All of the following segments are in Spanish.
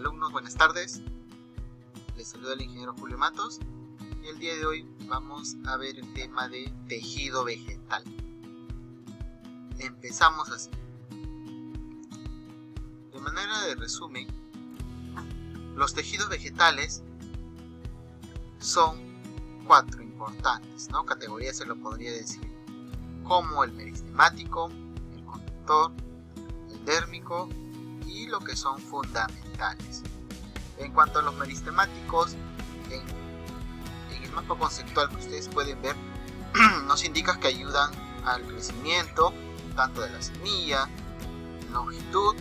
Alumnos, buenas tardes. Les saluda el ingeniero Julio Matos y el día de hoy vamos a ver el tema de tejido vegetal. Empezamos así. De manera de resumen, los tejidos vegetales son 4 importantes, ¿no? Categorías se lo podría decir, como el meristemático, el conductor, el dérmico y lo que son fundamentales. En cuanto a los meristemáticos, en el mapa conceptual que ustedes pueden ver, nos indica que ayudan al crecimiento tanto de la semilla, en longitud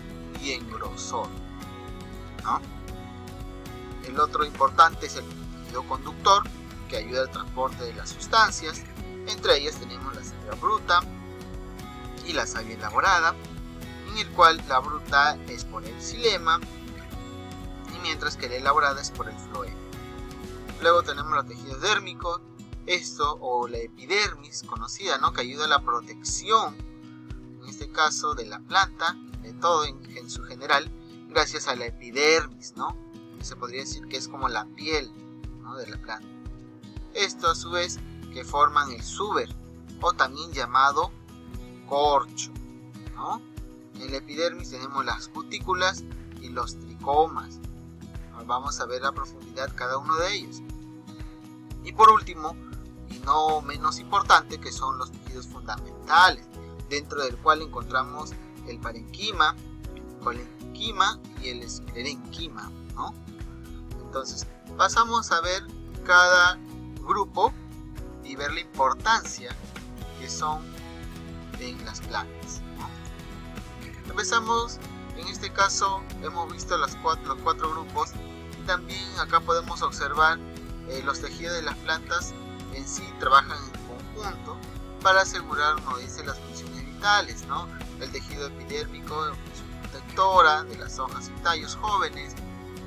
y en grosor, ¿no? El otro importante es el tejido conductor, que ayuda al transporte de las sustancias. Entre ellas tenemos la savia bruta y la savia elaborada, en el cual la bruta es por el xilema y mientras que la elaborada es por el floema. Luego tenemos los tejidos dérmicos, o la epidermis conocida, ¿no? Que ayuda a la protección, en este caso de la planta, de todo en su general, gracias a la epidermis, ¿no? Se podría decir que es como la piel, ¿no? De la planta. Esto a su vez que forman el suber, o también llamado corcho, ¿no? En la epidermis tenemos las cutículas y los tricomas. Vamos a ver a profundidad cada uno de ellos. Y por último, y no menos importante, que son los tejidos fundamentales, dentro del cual encontramos el parenquima, colenquima y el esclerenquima, ¿no? Entonces, pasamos a ver cada grupo y ver la importancia que son en las plantas, ¿no? Empezamos, en este caso hemos visto los cuatro grupos y también acá podemos observar los tejidos de las plantas en sí trabajan en conjunto para asegurar, como dice, las funciones vitales, ¿no? El tejido epidérmico, función protectora de las hojas y tallos jóvenes.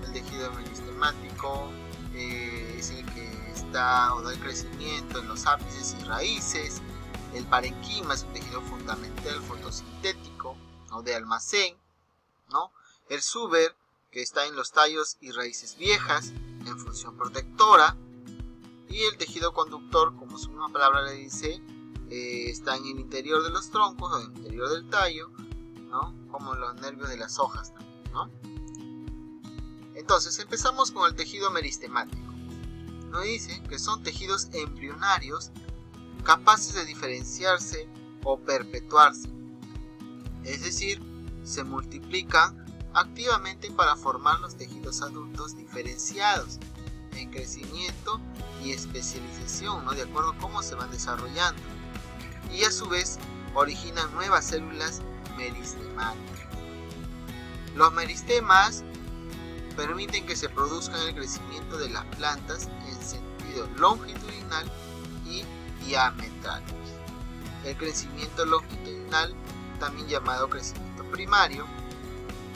El tejido meristemático es el que está o da el crecimiento en los ápices y raíces. El parenquima es un tejido fundamental fotosintético o de almacén, ¿no? El suber, que está en los tallos y raíces viejas en función protectora. Y el tejido conductor, como su misma palabra le dice, está en el interior de los troncos o en el interior del tallo, ¿no? Como los nervios de las hojas también, ¿no? Entonces empezamos con el tejido meristemático. Nos dice que son tejidos embrionarios capaces de diferenciarse o perpetuarse, es decir, se multiplican activamente para formar los tejidos adultos diferenciados en crecimiento y especialización, ¿no? De acuerdo a cómo se van desarrollando, y a su vez originan nuevas células meristemáticas. Los meristemas permiten que se produzca el crecimiento de las plantas en sentido longitudinal y diametral. El crecimiento longitudinal, también llamado crecimiento primario,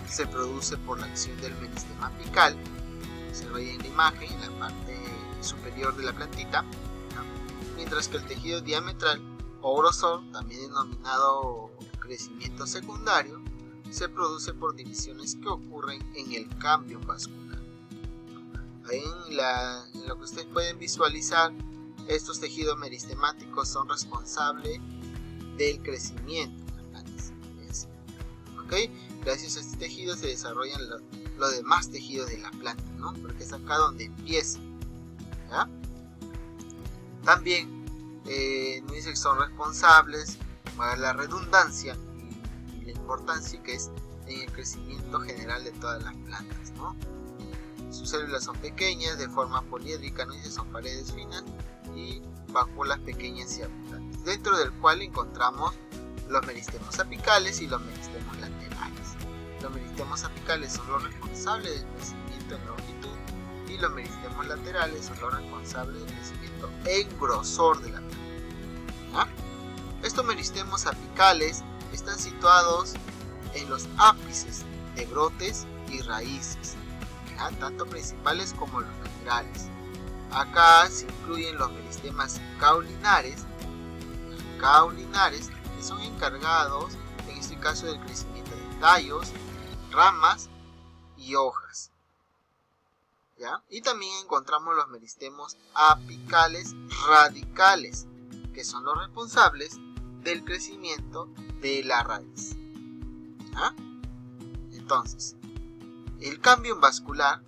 se produce por la acción del meristema apical, se ve en la imagen en la parte superior de la plantita, ¿no? Mientras que el tejido diametral o grosor, también denominado crecimiento secundario, se produce por divisiones que ocurren en el cambio vascular. En lo que ustedes pueden visualizar, estos tejidos meristemáticos son responsables del crecimiento de las plantas. ¿Okay? Gracias a este tejido se desarrollan los demás tejidos de la planta, ¿no? Porque es acá donde empieza, ¿ya? También nos dice que son responsables, para la redundancia y la importancia que es en el crecimiento general de todas las plantas, ¿no? Sus células son pequeñas, de forma poliédrica, ¿no? Son paredes finas y vacuolas pequeñas y abundantes, dentro del cual encontramos los meristemos apicales y los meristemos laterales. Los meristemos apicales son los responsables del crecimiento en longitud y los meristemos laterales son los responsables del crecimiento en grosor de la planta, ¿ah? Estos meristemos apicales están situados en los ápices de brotes y raíces, ¿ya? Tanto principales como los laterales. Acá se incluyen los meristemas caulinares, que son encargados, en este caso, del crecimiento de tallos, ramas y hojas, ¿ya? Y también encontramos los meristemos apicales radicales, que son los responsables del crecimiento de la raíz. ¿Ah? Entonces, el cambio vascular,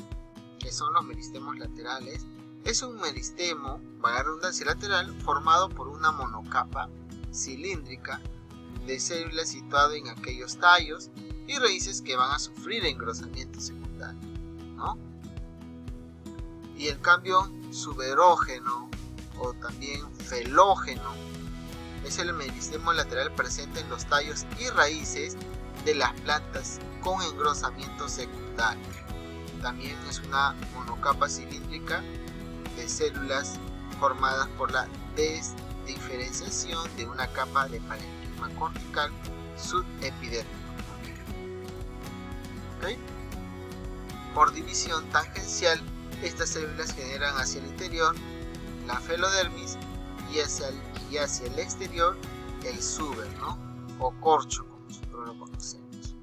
que son los meristemos laterales, es un meristemo, valga la redundancia, lateral formado por una monocapa cilíndrica de células situado en aquellos tallos y raíces que van a sufrir engrosamiento secundario, ¿no? Y el cambio suberógeno o también felógeno es el meristemo lateral presente en los tallos y raíces de las plantas con engrosamiento secundario. También es una monocapa cilíndrica de células formadas por la desdiferenciación de una capa de parenquima cortical subepidérmico. ¿Okay? Por división tangencial, estas células generan hacia el interior la felodermis y hacia el exterior el suber, ¿no? O corcho, como nosotros lo conocemos.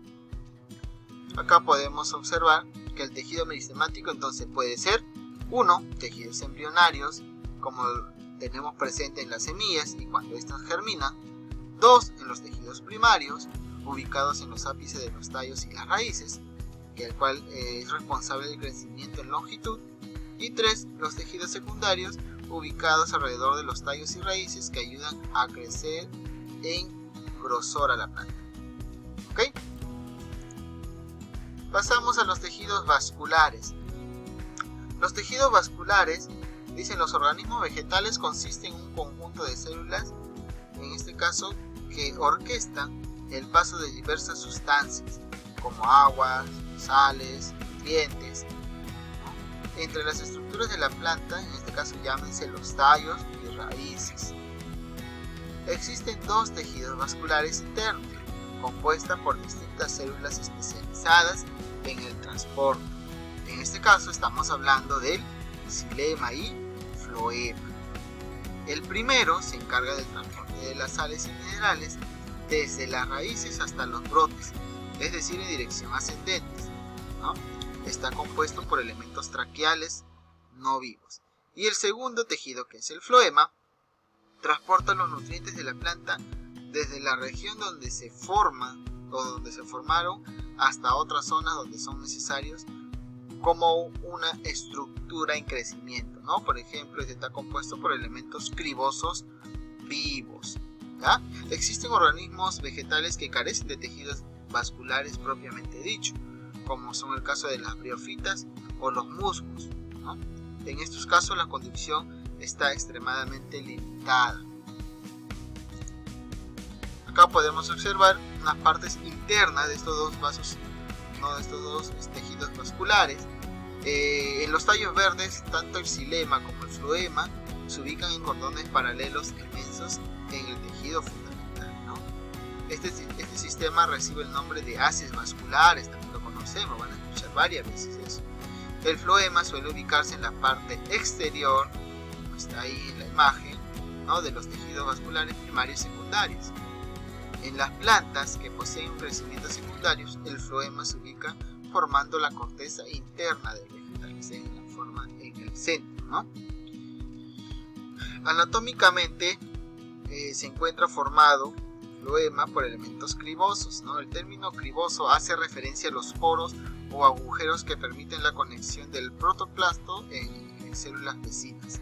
Acá podemos observar que el tejido meristemático entonces puede ser 1. Tejidos embrionarios, como tenemos presente en las semillas y cuando éstas germinan. 2. En los tejidos primarios, ubicados en los ápices de los tallos y las raíces, el cual es responsable del crecimiento en longitud. Y 3. Los tejidos secundarios, ubicados alrededor de los tallos y raíces, que ayudan a crecer en grosor a la planta. ¿Ok? Pasamos a los tejidos vasculares. Los tejidos vasculares, dicen los organismos vegetales, consisten en un conjunto de células, en este caso, que orquestan el paso de diversas sustancias, como aguas, sales, nutrientes, ¿no? Entre las estructuras de la planta, en este caso llámense los tallos y raíces. Existen 2 tejidos vasculares internos, compuestas por distintas células especializadas en el transporte. En este caso estamos hablando del xilema y floema. El primero se encarga del transporte de las sales y minerales desde las raíces hasta los brotes, es decir, en dirección ascendente, ¿no? Está compuesto por elementos traqueales no vivos. Y el segundo tejido, que es el floema, transporta los nutrientes de la planta desde la región donde se forman o donde se formaron hasta otras zonas donde son necesarios como una estructura en crecimiento, ¿no? Por ejemplo, está compuesto por elementos cribosos vivos, ¿ya? Existen organismos vegetales que carecen de tejidos vasculares propiamente dicho, como son el caso de las briofitas o los musgos, ¿no? En estos casos la conducción está extremadamente limitada. Acá podemos observar unas partes internas de estos dos vasos, ¿no? De estos dos tejidos vasculares. En los tallos verdes, tanto el xilema como el floema se ubican en cordones paralelos inmensos en el tejido fundamental, ¿no? Este sistema recibe el nombre de haces vasculares, también lo conocemos, van a escuchar varias veces eso. El floema suele ubicarse en la parte exterior, como está ahí en la imagen, ¿no? De los tejidos vasculares primarios y secundarios. En las plantas que poseen un crecimiento secundario, el floema se ubica formando la corteza interna del vegetal, que se forma en el centro, ¿no? Anatómicamente se encuentra formado floema por elementos cribosos, ¿no? El término criboso hace referencia a los poros o agujeros que permiten la conexión del protoplasto en células vecinas.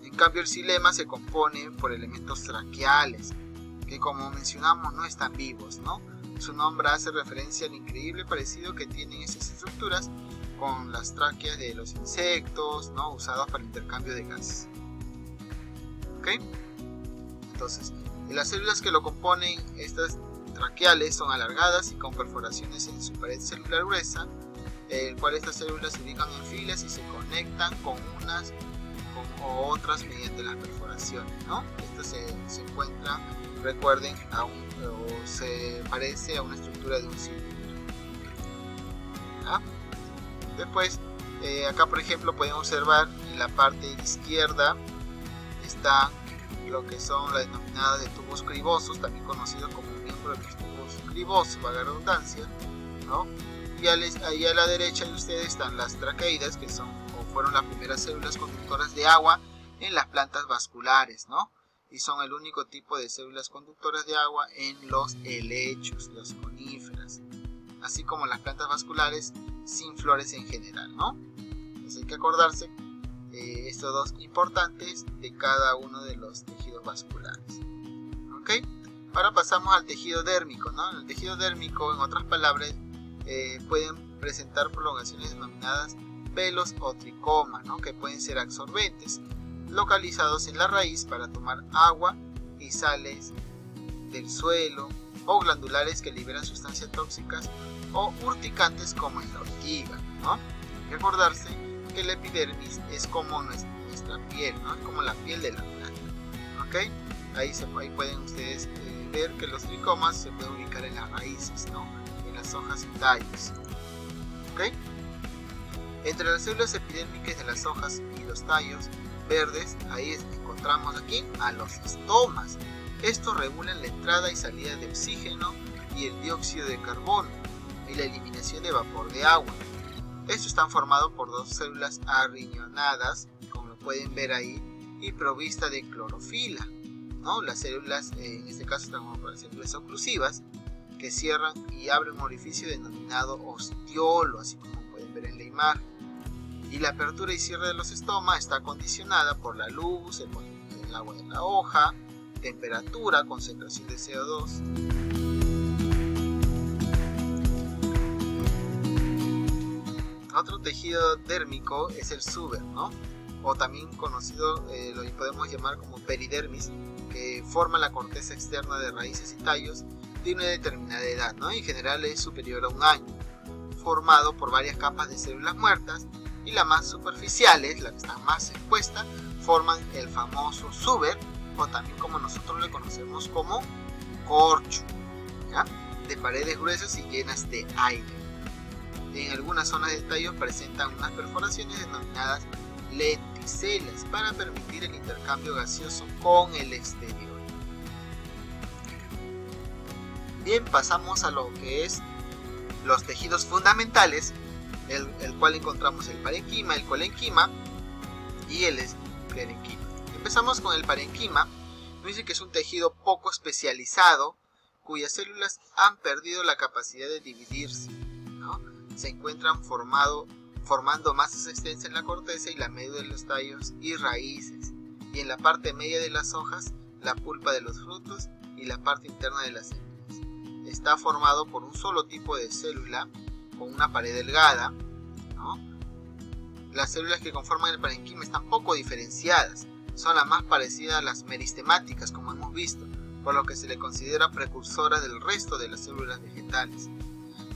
En cambio, el xilema se compone por elementos traqueales, que como mencionamos no están vivos, ¿no? Su nombre hace referencia al increíble parecido que tienen esas estructuras con las tráqueas de los insectos, ¿no? Usadas para el intercambio de gases. ¿Ok? Entonces, las células que lo componen, estas traqueales, son alargadas y con perforaciones en su pared celular gruesa, el cual estas células se ubican en filas y se conectan con unas o otras mediante las perforaciones, ¿no? Estas se encuentran, recuerden, o se parece a una estructura de un cilindro. ¿Ah? Después, acá por ejemplo podemos observar en la parte izquierda está lo que son las denominadas de tubos cribosos, también conocidos como miembro de los tubos cribosos, valga la redundancia, ¿no? Y ahí a la derecha de ustedes están las traqueidas, que son fueron las primeras células conductoras de agua en las plantas vasculares, ¿no? Y son el único tipo de células conductoras de agua en los helechos, los coníferas, así como las plantas vasculares sin flores en general, ¿no? Entonces hay que acordarse estos dos importantes de cada uno de los tejidos vasculares. ¿Ok? Ahora pasamos al tejido dérmico, ¿no? El tejido dérmico, en otras palabras, pueden presentar prolongaciones denominadas pelos o tricomas, ¿no? Que pueden ser absorbentes, localizados en la raíz para tomar agua y sales del suelo, o glandulares que liberan sustancias tóxicas, o urticantes como en la ortiga, ¿no? Hay que acordarse que la epidermis es como nuestra piel, ¿no? Es como la piel de la planta, ¿ok? Ahí pueden ustedes ver que los tricomas se pueden ubicar en las raíces, ¿no? En las hojas y tallos, ¿ok? Entre las células epidérmicas de las hojas y los tallos verdes, ahí encontramos aquí a los estomas. Estos regulan la entrada y salida de oxígeno y el dióxido de carbono y la eliminación de vapor de agua. Estos están formados por dos células arriñonadas, como lo pueden ver ahí, y provistas de clorofila, ¿no? Las células, en este caso están formadas por las células oclusivas, que cierran y abren un orificio denominado ostiolo, así como pueden ver en la imagen. Y la apertura y cierre de los estomas está condicionada por la luz, el movimiento del agua de la hoja, temperatura, concentración de CO2. Otro tejido dérmico es el suber, ¿no? O también conocido, lo podemos llamar como peridermis, que forma la corteza externa de raíces y tallos de una determinada edad, ¿no? En general es superior a un año, formado por varias capas de células muertas, y las más superficiales, las que están más expuestas, forman el famoso suber, o también como nosotros le conocemos como corcho, ¿ya? De paredes gruesas y llenas de aire. En algunas zonas de tallos presentan unas perforaciones denominadas lenticelas para permitir el intercambio gaseoso con el exterior. Bien, pasamos a lo que es los tejidos fundamentales, el cual encontramos el parenquima, el colenquima y el esclerenquima. Empezamos con el parenquima. Nos dice que es un tejido poco especializado cuyas células han perdido la capacidad de dividirse, ¿no? Se encuentran formando masas extensas en la corteza y la media de los tallos y raíces, y en la parte media de las hojas, la pulpa de los frutos y la parte interna de las semillas. Está formado por un solo tipo de célula con una pared delgada, ¿no? Las células que conforman el parenquima están poco diferenciadas, son las más parecidas a las meristemáticas, como hemos visto, por lo que se le considera precursora del resto de las células vegetales.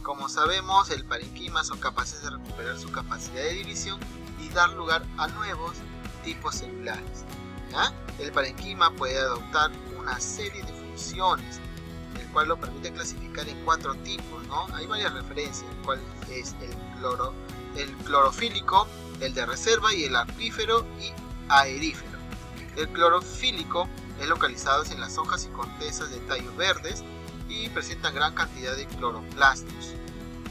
Como sabemos, el parenquima son capaces de recuperar su capacidad de división y dar lugar a nuevos tipos celulares, ¿ya? El parenquima puede adoptar una serie de funciones, el cual lo permite clasificar en 4 tipos, ¿no? Hay varias referencias, el cual es el clorofílico, el de reserva y el acuífero y aerífero. El clorofílico es localizado en las hojas y cortezas de tallos verdes y presenta gran cantidad de cloroplastos,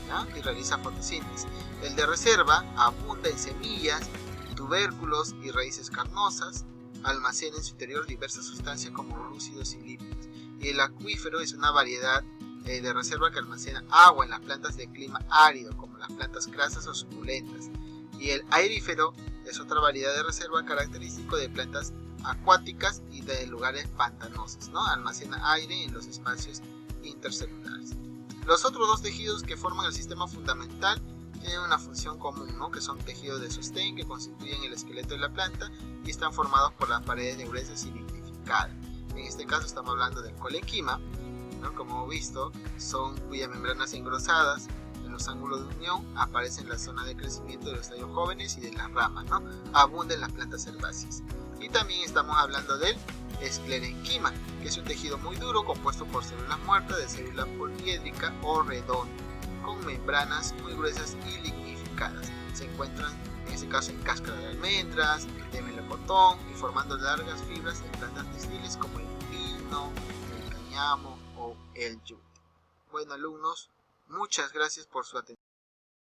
¿ya? Y realiza fotosíntesis. El de reserva abunda en semillas, tubérculos y raíces carnosas, almacena en su interior diversas sustancias como glúcidos y lípidos. Y el acuífero es una variedad de reserva que almacena agua en las plantas de clima árido, como las plantas grasas o suculentas. Y el aerífero es otra variedad de reserva característico de plantas acuáticas y de lugares pantanosos, ¿no? Almacena aire en los espacios intercelulares. Los otros dos tejidos que forman el sistema fundamental tienen una función común, ¿no? Que son tejidos de sostén que constituyen el esqueleto de la planta y están formados por las paredes de gruesas y lignificadas. En este caso estamos hablando del colenquima, ¿no? Como hemos visto, son cuyas membranas engrosadas en los ángulos de unión aparecen en la zona de crecimiento de los tallos jóvenes y de las ramas, ¿no? Abundan en las plantas herbáceas. Y también estamos hablando del esclerenquima, que es un tejido muy duro compuesto por células muertas de célula poliédrica o redonda, con membranas muy gruesas y lignificadas. Se encuentran en este caso en cáscara de almendras, de melocotón y formando largas fibras en plantas textiles como el pino, el cáñamo o el yute. Bueno, alumnos, muchas gracias por su atención.